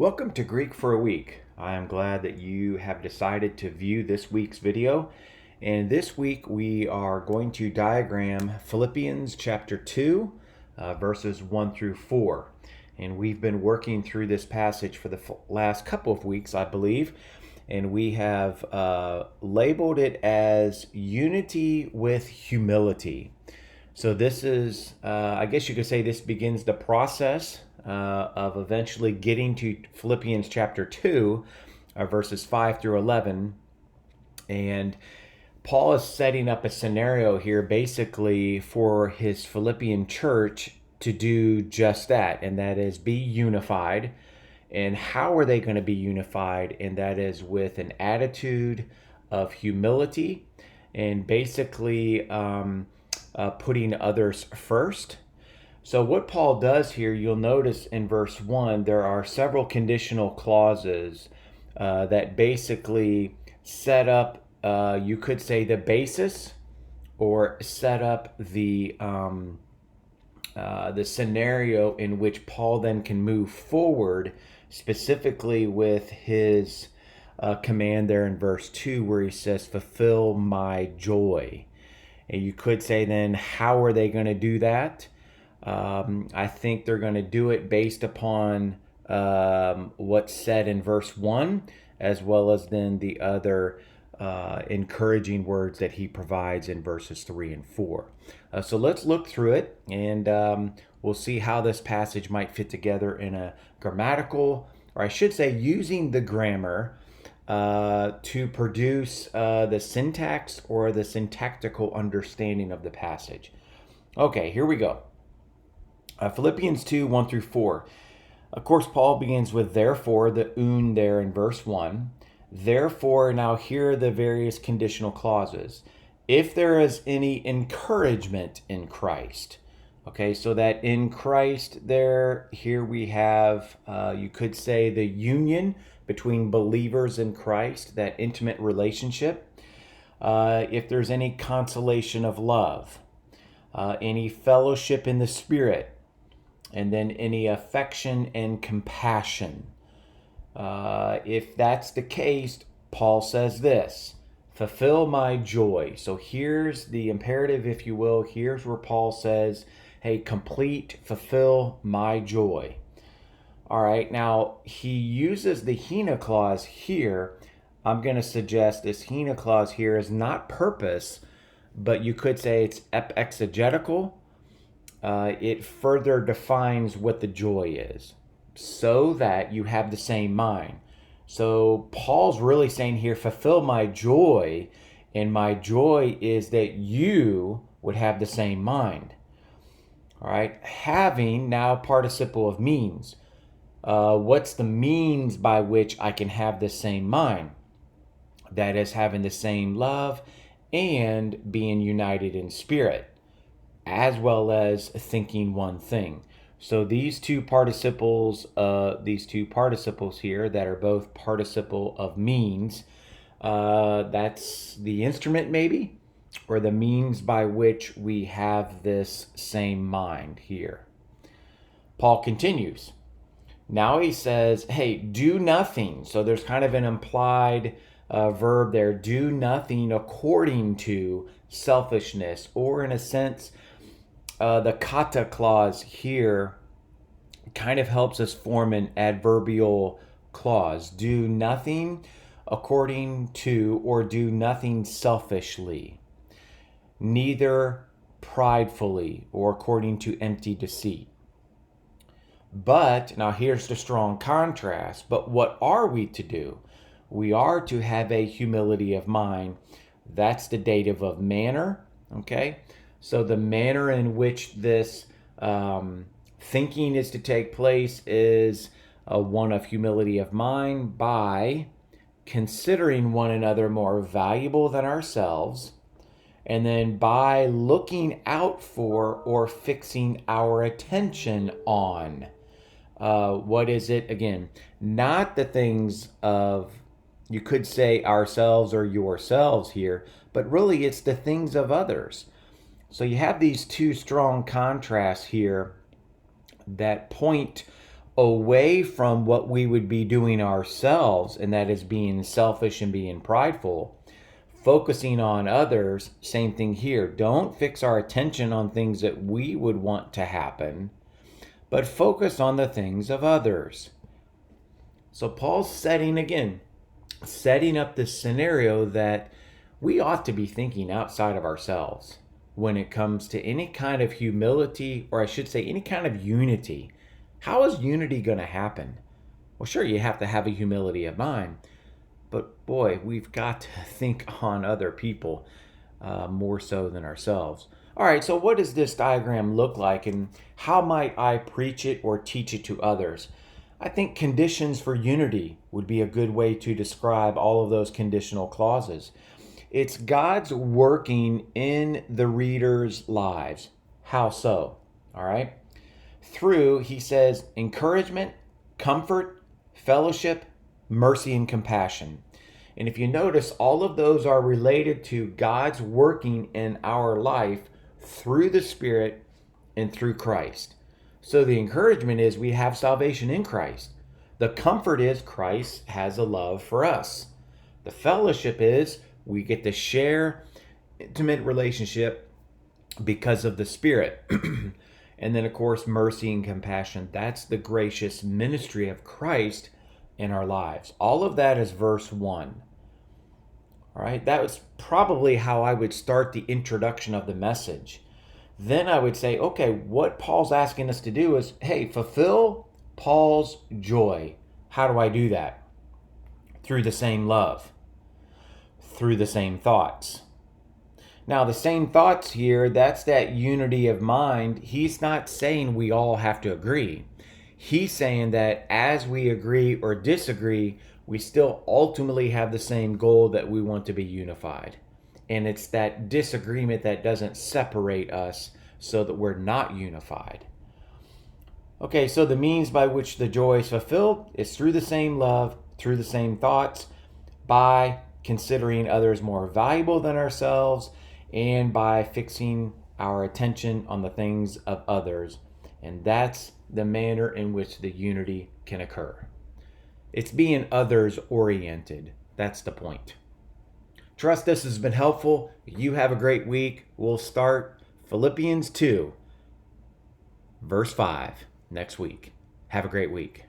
Welcome to Greek for a Week. I am glad that you have decided to view this week's video. And this week we are going to diagram Philippians chapter 2, verses 1 through 4. And we've been working through this passage for the last couple of weeks, I believe. And we have labeled it as unity with humility. So this is, I guess you could say this begins the process of eventually getting to Philippians chapter 2, verses 5 through 11. And Paul is setting up a scenario here basically for his Philippian church to do just that, and that is be unified. And how are they going to be unified? And that is with an attitude of humility and basically putting others first. So what Paul does here, you'll notice in verse 1, there are several conditional clauses that basically set up, you could say, the basis or set up the scenario in which Paul then can move forward, specifically with his command there in verse 2 where he says, fulfill my joy. And you could say then, how are they going to do that? I think they're going to do it based upon what's said in verse 1, as well as then the other encouraging words that he provides in verses 3 and 4. So let's look through it, and we'll see how this passage might fit together in a grammatical, or I should say using the grammar to produce the syntax or the syntactical understanding of the passage. Okay, here we go. Philippians 2, 1 through 4. Of course, Paul begins with therefore, the un there in verse 1. Therefore, now here are the various conditional clauses. If there is any encouragement in Christ. Okay, so that in Christ there, here we have, you could say, the union between believers in Christ, that intimate relationship. If there's any consolation of love, any fellowship in the Spirit, and then any affection and compassion. If that's the case, Paul says this, fulfill my joy. So here's the imperative, if you will. Here's where Paul says, hey, complete, fulfill my joy. All right, now he uses the hina clause here. I'm going to suggest this hina clause here is not purpose, but you could say it's exegetical. It further defines what the joy is so that you have the same mind. So Paul's really saying here, fulfill my joy, and my joy is that you would have the same mind. All right, having now participle of means. What's the means by which I can have the same mind? That is having the same love and being united in spirit, as well as thinking one thing. So these two participles here that are both participle of means, that's the instrument maybe, or the means by which we have this same mind here. Paul continues. Now he says, hey, do nothing. So there's kind of an implied verb there, do nothing according to selfishness, or in a sense, the kata clause here kind of helps us form an adverbial clause. Do nothing according to, or do nothing selfishly, neither pridefully or according to empty deceit. But, now here's the strong contrast, but what are we to do? We are to have a humility of mind. That's the dative of manner, okay? So the manner in which this thinking is to take place is one of humility of mind by considering one another more valuable than ourselves, and then by looking out for or fixing our attention on. What is it? Again, not the things of, you could say, ourselves or yourselves here, but really it's the things of others. So you have these two strong contrasts here that point away from what we would be doing ourselves, and that is being selfish and being prideful, focusing on others. Same thing here. Don't fix our attention on things that we would want to happen, but focus on the things of others. So Paul's setting up this scenario that we ought to be thinking outside of ourselves when it comes to any kind of humility, or I should say any kind of unity. How is unity going to happen? Well, sure, you have to have a humility of mind, but boy, we've got to think on other people more so than ourselves. All right, so what does this diagram look like, and how might I preach it or teach it to others? I think conditions for unity would be a good way to describe all of those conditional clauses. It's God's working in the readers' lives. How so? All right. Through, he says, encouragement, comfort, fellowship, mercy, and compassion. And if you notice, all of those are related to God's working in our life through the Spirit and through Christ. So the encouragement is we have salvation in Christ. The comfort is Christ has a love for us. The fellowship is we get to share intimate relationship because of the Spirit. And then, of course, mercy and compassion. That's the gracious ministry of Christ in our lives. All of that is verse 1. All right, that was probably how I would start the introduction of the message. Then I would say, okay, what Paul's asking us to do is, hey, fulfill Paul's joy. How do I do that? Through the same love, through the same thoughts. Now, the same thoughts here, that's that unity of mind. He's not saying we all have to agree. He's saying that as we agree or disagree, we still ultimately have the same goal, that we want to be unified. And it's that disagreement that doesn't separate us so that we're not unified. Okay, so the means by which the joy is fulfilled is through the same love, through the same thoughts, by considering others more valuable than ourselves, and by fixing our attention on the things of others. And that's the manner in which the unity can occur. It's being others oriented. That's the point. Trust this has been helpful. You have a great week. We'll start Philippians 2, verse 5 next week. Have a great week.